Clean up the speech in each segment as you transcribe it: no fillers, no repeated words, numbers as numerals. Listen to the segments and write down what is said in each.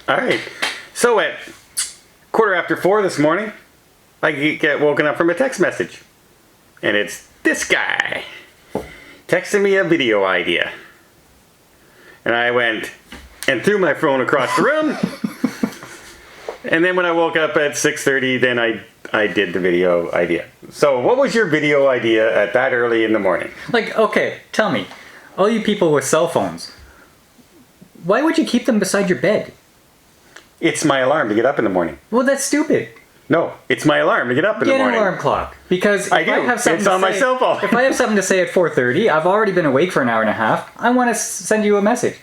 All right. So at 4:15 this morning, I get woken up from a text message. And it's this guy texting me a video idea. And I went and threw my phone across the room. And then when I woke up at 6:30, then I did the video idea. So what was your video idea at that early in the morning? Like, okay, tell me, all you people with cell phones, why would you keep them beside your bed? It's my alarm to get up in the morning. Well, that's stupid. No, it's my alarm to get up in the morning. Get an alarm clock. Because if I do. have something It's to on my say- cell phone. If I have something to say at 4:30, I've already been awake for an hour and a half. I want to send you a message.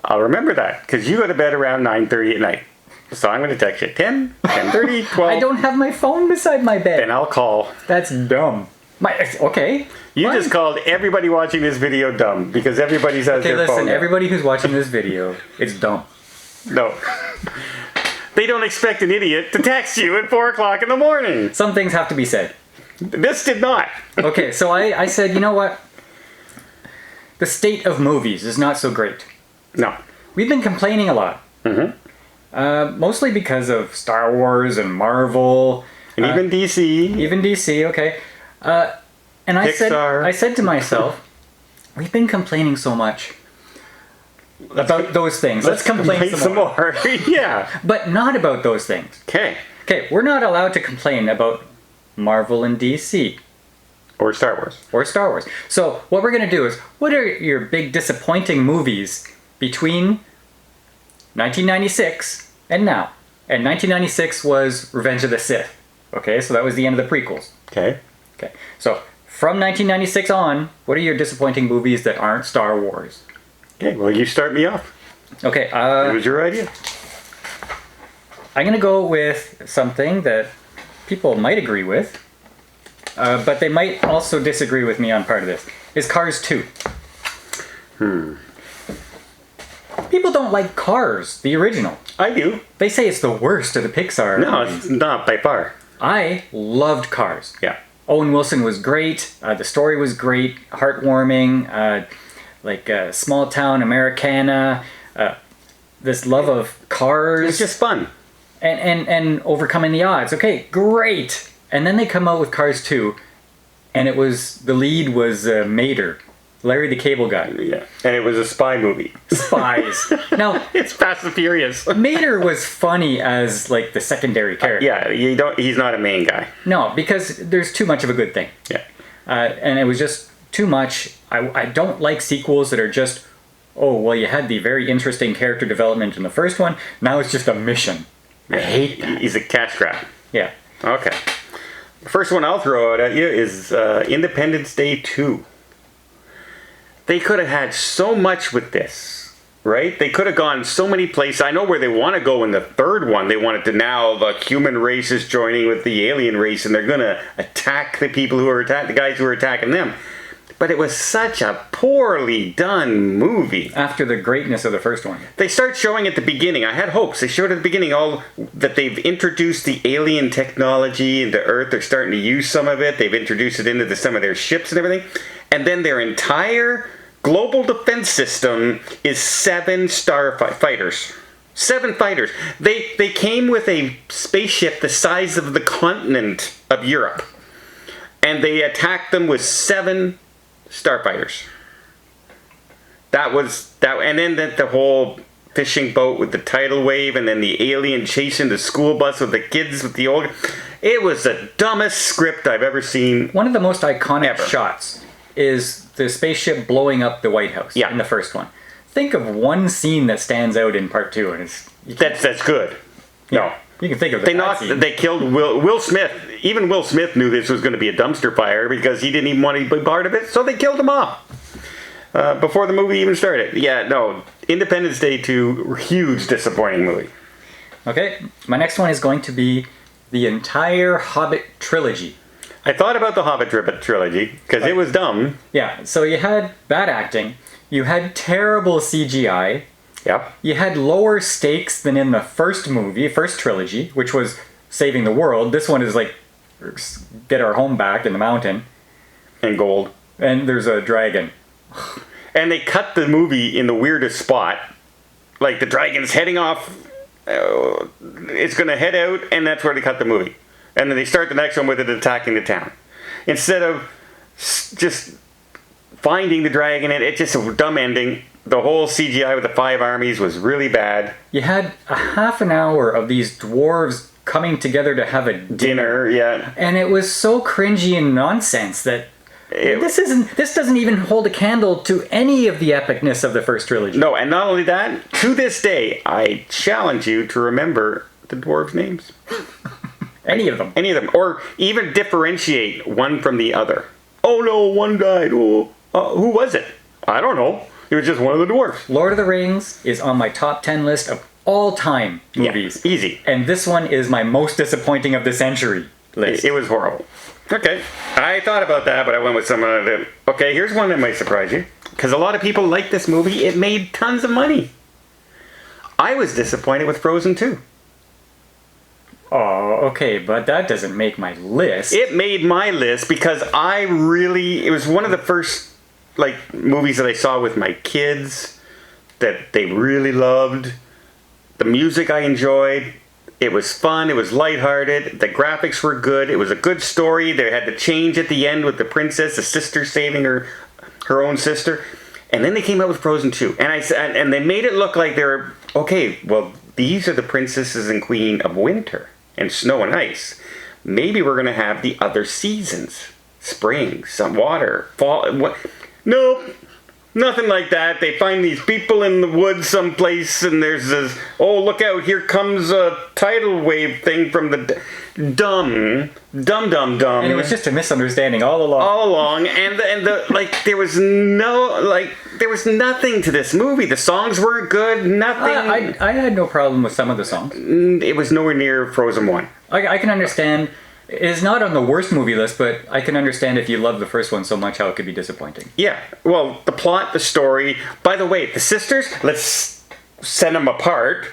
I'll remember that, because you go to bed around 9:30 at night. So I'm going to text you at 10, 10:30, 12. I don't have my phone beside my bed. Then I'll call. That's dumb. Okay. You fine. just called everybody watching this video dumb, because everybody has Okay, their phone. listen, everybody who's watching this video, it's dumb. No. They don't expect an idiot to text you at 4 o'clock in the morning. Some things have to be said. This did not. Okay, so I said, you know what? The state of movies is not so great. No. We've been complaining a lot. Mostly because of Star Wars and Marvel. And even DC. Even DC, okay. And Pixar. I said to myself, we've been complaining so much about those things. Let's complain some more. Yeah. But not about those things. Okay. Okay, we're not allowed to complain about Marvel and DC. Or Star Wars. Or Star Wars. So what we're going to do is, what are your big disappointing movies between 1996 and now? And 1996 was Revenge of the Sith. Okay, so that was the end of the prequels. Okay. Okay, so from 1996 on, what are your disappointing movies that aren't Star Wars? Okay, well, you start me off. Okay, It was your idea. I'm going to go with something that people might agree with, but they might also disagree with me on part of this, is Cars 2. People don't like Cars, the original. I do. They say it's the worst of the Pixar No, movies. it's not by far. I loved Cars. Yeah. Owen Wilson was great. The story was great, heartwarming. Small town Americana. This love of cars. It's just fun. And overcoming the odds. Okay, great. And then they come out with Cars 2, and the lead was Mater, Larry the Cable Guy. Yeah. And it was a spy movie. Spies. Now, It's Fast and Furious. Mater was funny as like the secondary character. Yeah, he's not a main guy. No, because there's too much of a good thing. Yeah. And it was just too much. I don't like sequels that are just, oh, well, you had the very interesting character development in the first one, now it's just a mission. I hate that. He's a cash grab. Yeah. Okay. The first one I'll throw out at you is Independence Day 2. They could have had so much with this, right? They could have gone so many places. I know where they want to go in the third one. They wanted to now the human race is joining with the alien race, and they're going to attack the people who are the guys who are attacking them. But it was such a poorly done movie. After the greatness of the first one. They start showing at the beginning. I had hopes. They showed at the beginning all that they've introduced the alien technology into Earth. They're starting to use some of it. They've introduced it into some of their ships and everything. And then their entire global defense system is 7 fighters. 7 fighters. They came with a spaceship the size of the continent of Europe. And they attacked them with 7 starfighters. That was that, and then the whole fishing boat with the tidal wave, and then the alien chasing the school bus with the kids with the old. It was the dumbest script I've ever seen. One of the most iconic shots is the spaceship blowing up the White House in the first one. Think of one scene that stands out in part 2, and that's good. No. You can think of They killed Will Smith. Even Will Smith knew this was going to be a dumpster fire because he didn't even want to be part of it, so they killed him off before the movie even started. Yeah, no. Independence Day 2, huge disappointing movie. Okay, my next one is going to be the entire Hobbit trilogy. I thought about the Hobbit trilogy because it was dumb. Yeah, so you had bad acting, you had terrible CGI. Yep. You had lower stakes than in the first trilogy, which was saving the world. This one is like, get our home back in the mountain. And gold. And there's a dragon. And they cut the movie in the weirdest spot. Like the dragon's heading off it's going to head out, and that's where they cut the movie. And then they start the next one with it attacking the town. Instead of just finding the dragon, it's just a dumb ending. The whole CGI with the 5 armies was really bad. You had a half an hour of these dwarves coming together to have a dinner. Yeah. And it was so cringy and nonsense that this doesn't even hold a candle to any of the epicness of the first trilogy. No, and not only that, to this day, I challenge you to remember the dwarves' names. Any of them. Any of them. Or even differentiate one from the other. Oh no, one died. Oh, who was it? I don't know. It was just one of the dwarves. Lord of the Rings is on my top 10 list of all-time movies. Yeah, easy. And this one is my most disappointing of the century list. It was horrible. Okay. I thought about that, but I went with someone that... Okay, here's one that might surprise you. Because a lot of people like this movie. It made tons of money. I was disappointed with Frozen 2. Oh, okay, but that doesn't make my list. It made my list because it was one of the first movies that I saw with my kids that they really loved. The music I enjoyed. It was fun. It was lighthearted. The graphics were good. It was a good story. They had the change at the end with the princess, the sister saving her own sister. And then they came out with Frozen 2. And they made it look like they were, okay, well, these are the princesses and queen of winter and snow and ice. Maybe we're going to have the other seasons. Spring, some water, fall. Nope. Nothing like that. They find these people in the woods someplace, and there's this, oh, look out, here comes a tidal wave thing from the dumb. And it was just a misunderstanding all along. And there was nothing to this movie. The songs weren't good, nothing. I had no problem with some of the songs. It was nowhere near Frozen 1. I can understand. It is not on the worst movie list, but I can understand if you love the first one so much how it could be disappointing. Yeah, well, the plot, the story. By the way, the sisters, let's send them apart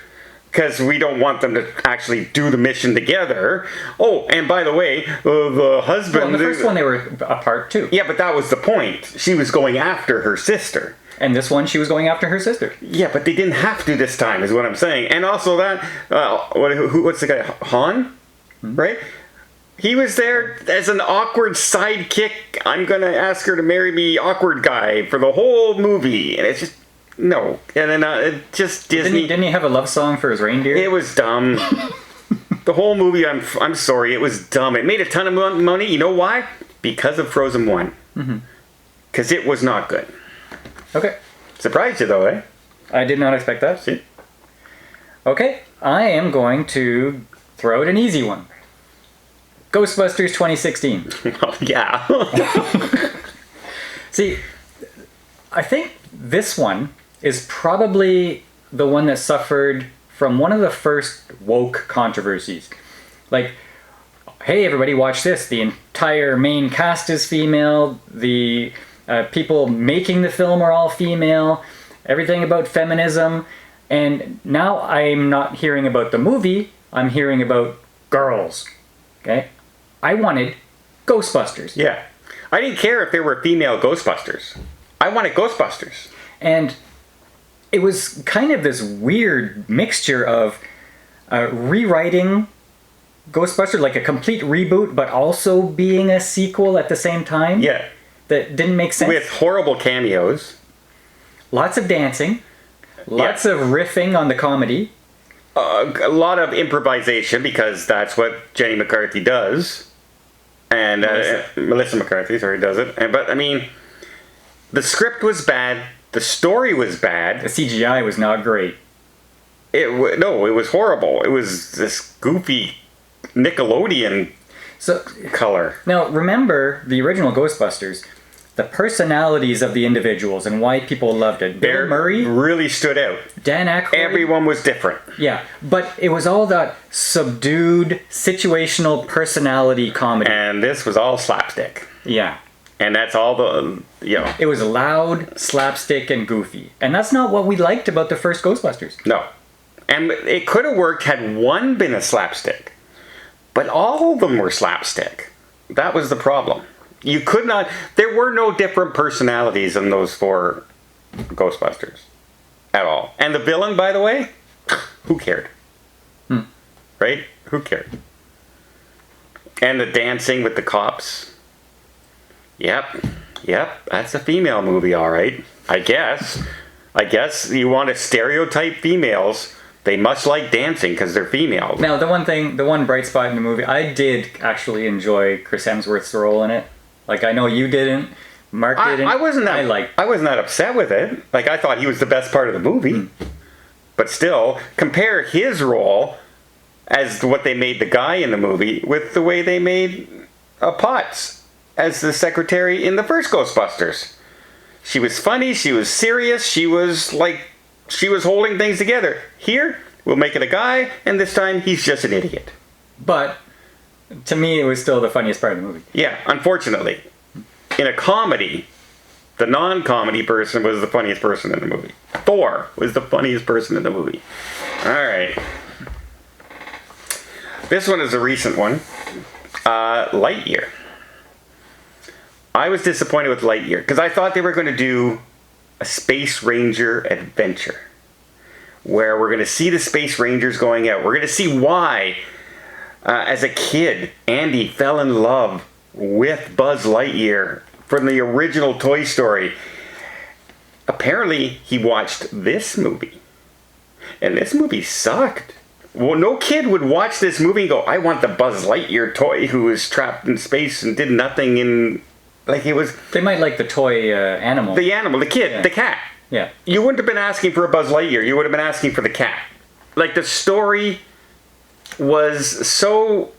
because we don't want them to actually do the mission together. Oh, and by the way, the husband... Well, in the first one they were apart too. Yeah, but that was the point. She was going after her sister. And this one, she was going after her sister. Yeah, but they didn't have to this time, is what I'm saying. And also that, what's the guy, Han? Mm-hmm. Right? He was there as an awkward sidekick. I'm going to ask her to marry me, awkward guy, for the whole movie. And it's just, no. And then it just Disney. Didn't he have a love song for his reindeer? It was dumb. The whole movie, I'm sorry, it was dumb. It made a ton of money. You know why? Because of Frozen 1. Because it was not good. Okay. Surprised you though, eh? I did not expect that. See? Okay, I am going to throw out an easy one. Ghostbusters 2016. Well, yeah. See, I think this one is probably the one that suffered from one of the first woke controversies. Like, hey everybody, watch this. The entire main cast is female. The people making the film are all female. Everything about feminism. And now I'm not hearing about the movie. I'm hearing about girls. Okay? I wanted Ghostbusters. Yeah. I didn't care if there were female Ghostbusters. I wanted Ghostbusters. And it was kind of this weird mixture of rewriting Ghostbusters, like a complete reboot, but also being a sequel at the same time. Yeah. That didn't make sense. With horrible cameos. Lots of dancing. Lots of riffing on the comedy. A lot of improvisation, because that's what Jenny McCarthy does. And Melissa McCarthy, does it. But, I mean, the script was bad. The story was bad. The CGI was not great. It was horrible. It was this goofy Nickelodeon color. Now, remember the original Ghostbusters. The personalities of the individuals and why people loved it. Bill Murray really stood out. Dan Aykroyd. Everyone was different. Yeah, but it was all that subdued, situational personality comedy. And this was all slapstick. Yeah. And that's all It was loud, slapstick, and goofy. And that's not what we liked about the first Ghostbusters. No. And it could have worked had one been a slapstick. But all of them were slapstick. That was the problem. You could not... There were no different personalities in those 4 Ghostbusters. At all. And the villain, by the way, who cared? right? Who cared? And the dancing with the cops. Yep, that's a female movie, all right. I guess you want to stereotype females. They must like dancing because they're female. Now, the one bright spot in the movie, I did actually enjoy Chris Hemsworth's role in it. Like, I know you didn't. Mark didn't. I wasn't that upset with it. Like, I thought he was the best part of the movie. But still, compare his role as to what they made the guy in the movie with the way they made Potts as the secretary in the first Ghostbusters. She was funny, she was serious, she was holding things together. Here, we'll make it a guy, and this time he's just an idiot. But to me, it was still the funniest part of the movie. Yeah, unfortunately. In a comedy, the non-comedy person was the funniest person in the movie. Thor was the funniest person in the movie. Alright. This one is a recent one. Lightyear. I was disappointed with Lightyear because I thought they were going to do a Space Ranger adventure where we're going to see the Space Rangers going out. We're going to see why, as a kid, Andy fell in love with Buzz Lightyear from the original Toy Story. Apparently, he watched this movie, and this movie sucked. Well, no kid would watch this movie and go, I want the Buzz Lightyear toy who was trapped in space and did nothing in... Like, it was... They might like the toy animal. The animal, the kid, the cat. Yeah. You wouldn't have been asking for a Buzz Lightyear. You would have been asking for the cat. Like, the story was so...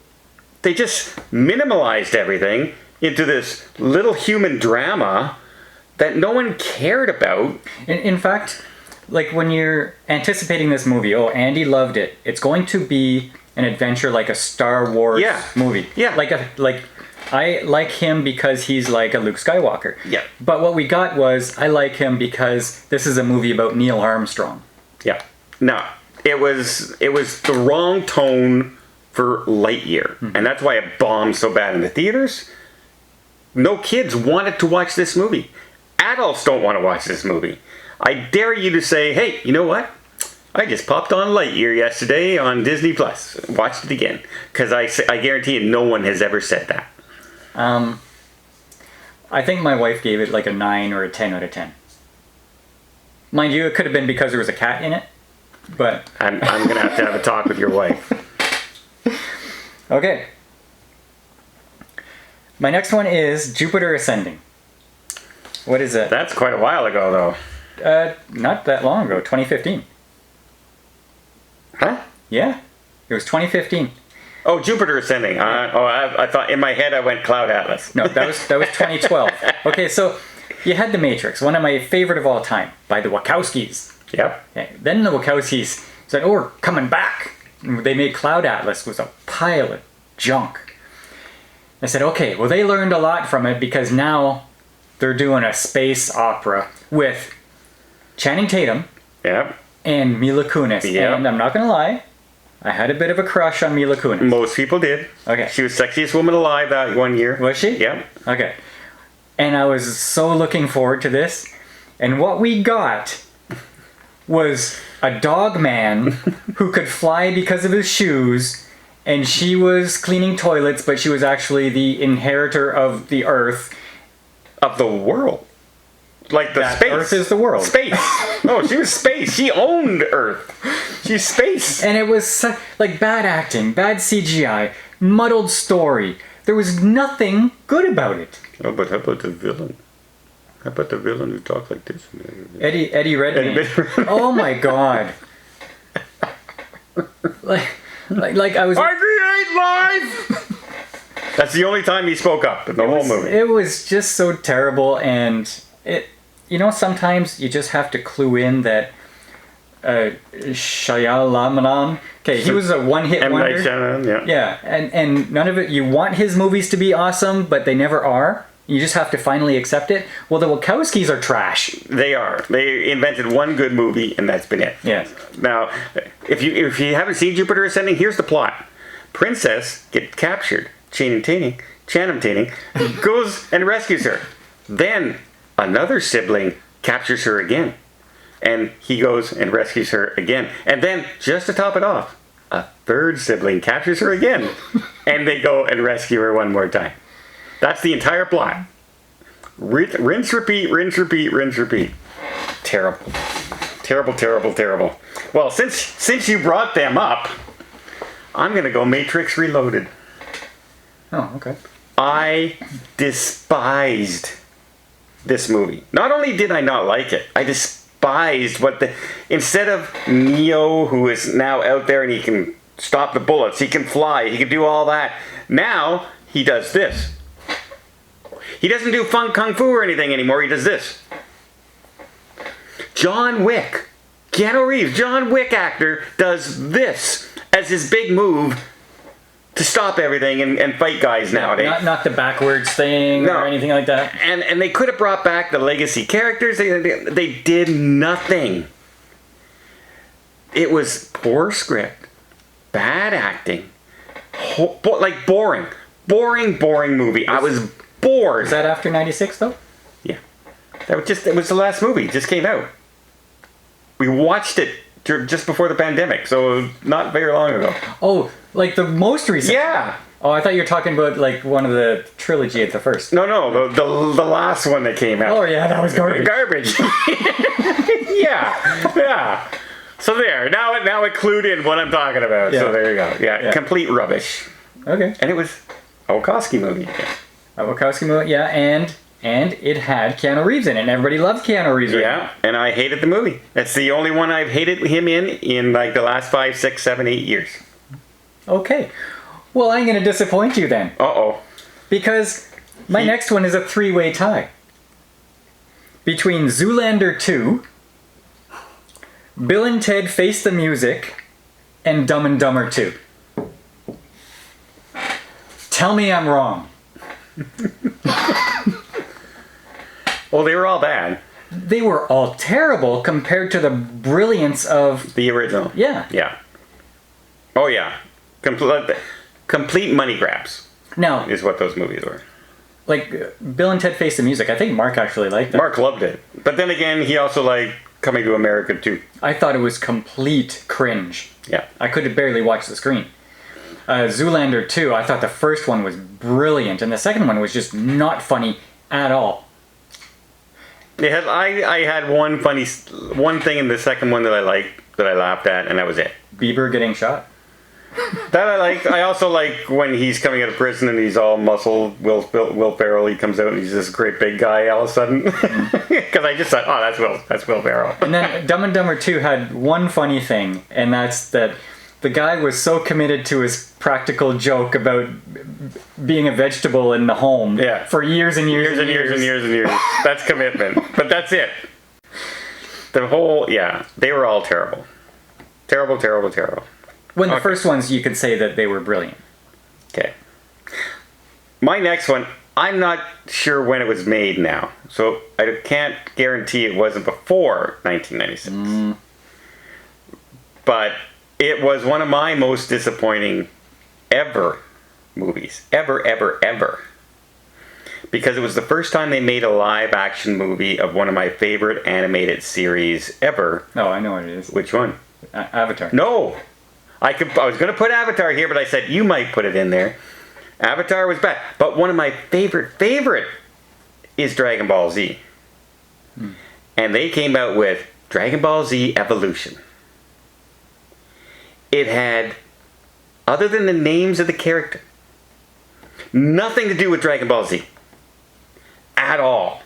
They just minimalized everything into this little human drama that no one cared about. In fact, like, when you're anticipating this movie, oh, Andy loved it. It's going to be an adventure like a Star Wars movie. Yeah. I like him because he's like a Luke Skywalker. Yeah. But what we got was, I like him because this is a movie about Neil Armstrong. Yeah. No, it was the wrong tone for Lightyear. Mm-hmm. And that's why it bombed so bad in the theaters. No kids wanted to watch this movie. Adults don't want to watch this movie. I dare you to say, hey, you know what? I just popped on Lightyear yesterday on Disney Plus. Watched it again. Because I guarantee you no one has ever said that. I think my wife gave it like a 9 or a 10 out of 10. Mind you, it could have been because there was a cat in it, but... I'm going to have a talk with your wife. Okay. My next one is Jupiter Ascending. What is it? That's quite a while ago, though. Not that long ago, 2015. Huh? Yeah, it was 2015. Oh, Jupiter Ascending. I thought in my head I went Cloud Atlas. No, that was 2012. Okay, so you had The Matrix, one of my favorite of all time, by the Wachowskis. Yep. Okay, then the Wachowskis said, oh, we're coming back. And they made Cloud Atlas, was a pile of junk. I said, okay, well, they learned a lot from it because now they're doing a space opera with Channing Tatum Yep. and Mila Kunis. Yep. And I'm not going to lie, I had a bit of a crush on Mila Kunis. Most people did. Okay. She was sexiest woman alive that one year. Was she? Yep. Okay. And I was so looking forward to this. And what we got was a dog man who could fly because of his shoes. And she was cleaning toilets, but she was actually the inheritor of the Earth. Of the world. Like the That space. Earth is the world. Space. No, she was space. She owned Earth. She's space. And it was like bad acting, bad CGI, muddled story. There was nothing good about it. Oh, but how about the villain? How about the villain who talks like this? Eddie Redmayne. Oh my god. Like I was. I create life. That's the only time he spoke up in the whole movie. It was just so terrible, and it. You know, sometimes you just have to clue in that Shyamalan. Okay, he was a one-hit M. Night wonder. Shyamalan, Yeah, and none of it. You want his movies to be awesome, but they never are. You just have to finally accept it. Well, the Wachowskis are trash. They are. They invented one good movie, and that's been it. Yes. Now, if you haven't seen Jupiter Ascending, here's the plot: Princess gets captured. Channing Tatum goes and rescues her. Then another sibling captures her again, and he goes and rescues her again. And then, just to top it off, A third sibling captures her again, and they go and rescue her one more time. That's the entire plot. Rinse, repeat, rinse, repeat, rinse, repeat. Terrible. Terrible, terrible, terrible. Well, since you brought them up, I'm going to go Matrix Reloaded. Oh, okay. I despised this movie. Not only did I not like it, I despised instead of Neo, who is now out there and he can stop the bullets, he can fly, he can do all that. Now he does this. He doesn't do kung fu or anything anymore. He does this. John Wick, Keanu Reeves, John Wick actor, does this as his big move to stop everything and fight guys nowadays. Not the backwards thing or anything like that. And they could have brought back the legacy characters. They did nothing. It was poor script, bad acting, like boring movie. I was bored. Was that after 96 though? Yeah. It was the last movie. It just came out. We watched it just before the pandemic, so not very long ago. Oh, like the most recent? Yeah. Oh, I thought you were talking about like one of the trilogy at the first. No, the last one that came out. Oh yeah, that was garbage. Garbage. Yeah. So there, now it clued in what I'm talking about. Yeah. So there you go. Yeah, complete rubbish. Okay. And it was a Wachowski movie. A Wachowski movie, yeah, and it had Keanu Reeves in it, and everybody loves Keanu Reeves. Yeah, and I hated the movie. That's the only one I've hated him in like the last 5, 6, 7, 8 years. Okay. Well, I'm going to disappoint you then. Uh-oh. Because my next one is a three-way tie. Between Zoolander 2, Bill and Ted Face the Music, and Dumb and Dumber 2. Tell me I'm wrong. Well, they were all bad. They were all terrible compared to the brilliance of... The original. Yeah. Yeah. Oh, yeah. Complete money grabs Now, is what those movies were. like, Bill and Ted Face the Music, I think Mark actually liked that. Mark loved it. But then again, he also liked Coming to America, too. I thought it was complete cringe. Yeah. I could barely watch the screen. Zoolander 2, I thought the first one was brilliant, and the second one was just not funny at all. I had one thing in the second one that I liked, that I laughed at, and that was it. Bieber getting shot. That I liked. I also like when he's coming out of prison and he's all muscle. Will Ferrell, he comes out and he's this great big guy all of a sudden. Because I just thought, oh, that's Will Ferrell. And then Dumb and Dumber 2 had one funny thing, and that's that the guy was so committed to his practical joke about being a vegetable in the home for years and years and years. That's commitment. But that's it. The whole, they were all terrible. Terrible, terrible, terrible. When the first ones, you could say that they were brilliant. Okay. My next one, I'm not sure when it was made now. So I can't guarantee it wasn't before 1996. But it was one of my most disappointing ever movies. Ever. Because it was the first time they made a live action movie of one of my favorite animated series ever. Oh, I know what it is. Which one? Avatar. No! I was going to put Avatar here, but I said you might put it in there. Avatar was bad. But one of my favorite is Dragon Ball Z. And they came out with Dragon Ball Z Evolution. It had, other than the names of the character, nothing to do with Dragon Ball Z. At all.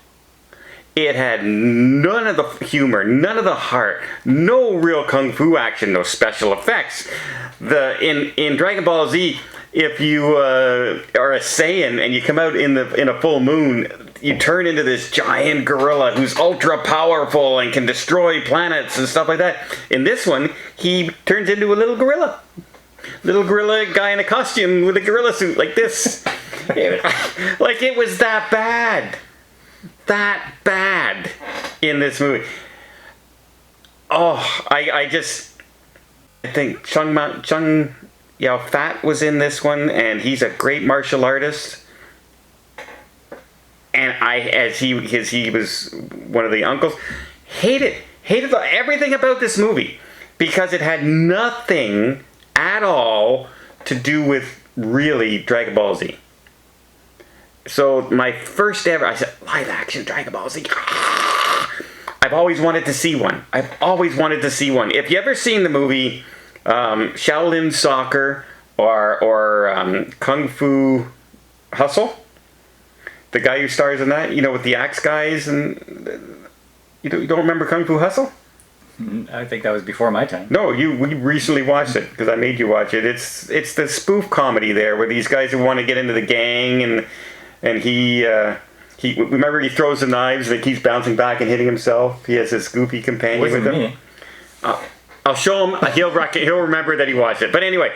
It had none of the humor, none of the heart, no real kung fu action, no special effects. In Dragon Ball Z, if you are a Saiyan and you come out in a full moon, you turn into this giant gorilla who's ultra powerful and can destroy planets and stuff like that. In this one, he turns into a little gorilla. Little gorilla guy in a costume with a gorilla suit like this. Like it was that bad. That bad in this movie. Oh, I think Chung Yao Fat was in this one, and he's a great martial artist. And he was one of the uncles, hated everything about this movie because it had nothing at all to do with really Dragon Ball Z. So my first ever, I said, live action Dragon Ball Z. I've always wanted to see one. If you ever seen the movie Shaolin Soccer or Kung Fu Hustle, the guy who stars in that, with the axe guys, and you don't remember Kung Fu Hustle? I think that was before my time. No, we recently watched it because I made you watch it. It's the spoof comedy there where these guys who want to get into the gang and he remember he throws the knives and he keeps bouncing back and hitting himself. He has his goofy companion with him. Me. I'll show him. He'll remember that he watched it. But anyway,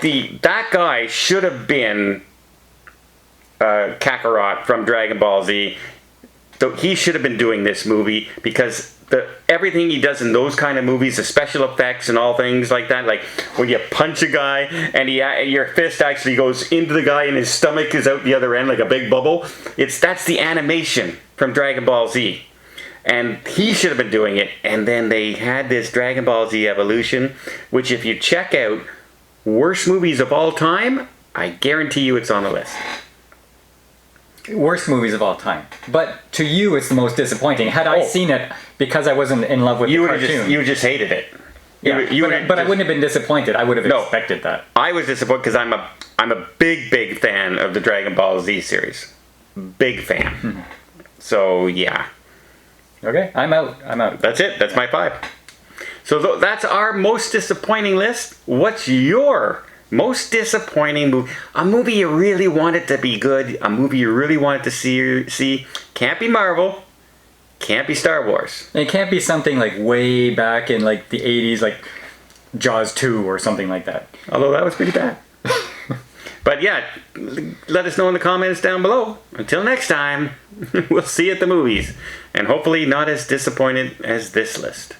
that guy should have been Kakarot from Dragon Ball Z. So he should have been doing this movie because everything he does in those kind of movies, the special effects and all things like that, like when you punch a guy and your fist actually goes into the guy and his stomach is out the other end like a big bubble. That's the animation from Dragon Ball Z. And he should have been doing it. And then they had this Dragon Ball Z Evolution, which if you check out worst movies of all time, I guarantee you it's on the list. Worst movies of all time. But to you, it's the most disappointing. Had I seen it because I wasn't in love with the cartoon. You just hated it. But I wouldn't have been disappointed. I would have expected that. I was disappointed because I'm a big fan of the Dragon Ball Z series. Big fan. Mm-hmm. So, yeah. Okay, I'm out. That's it. That's my 5. So that's our most disappointing list. What's your most disappointing movie? A movie you really wanted to be good. A movie you really wanted to see. Can't be Marvel. Can't be Star Wars. It can't be something like way back in like the 80s, like Jaws 2 or something like that. Although that was pretty bad. But yeah, let us know in the comments down below. Until next time, we'll see you at the movies. And hopefully not as disappointed as this list.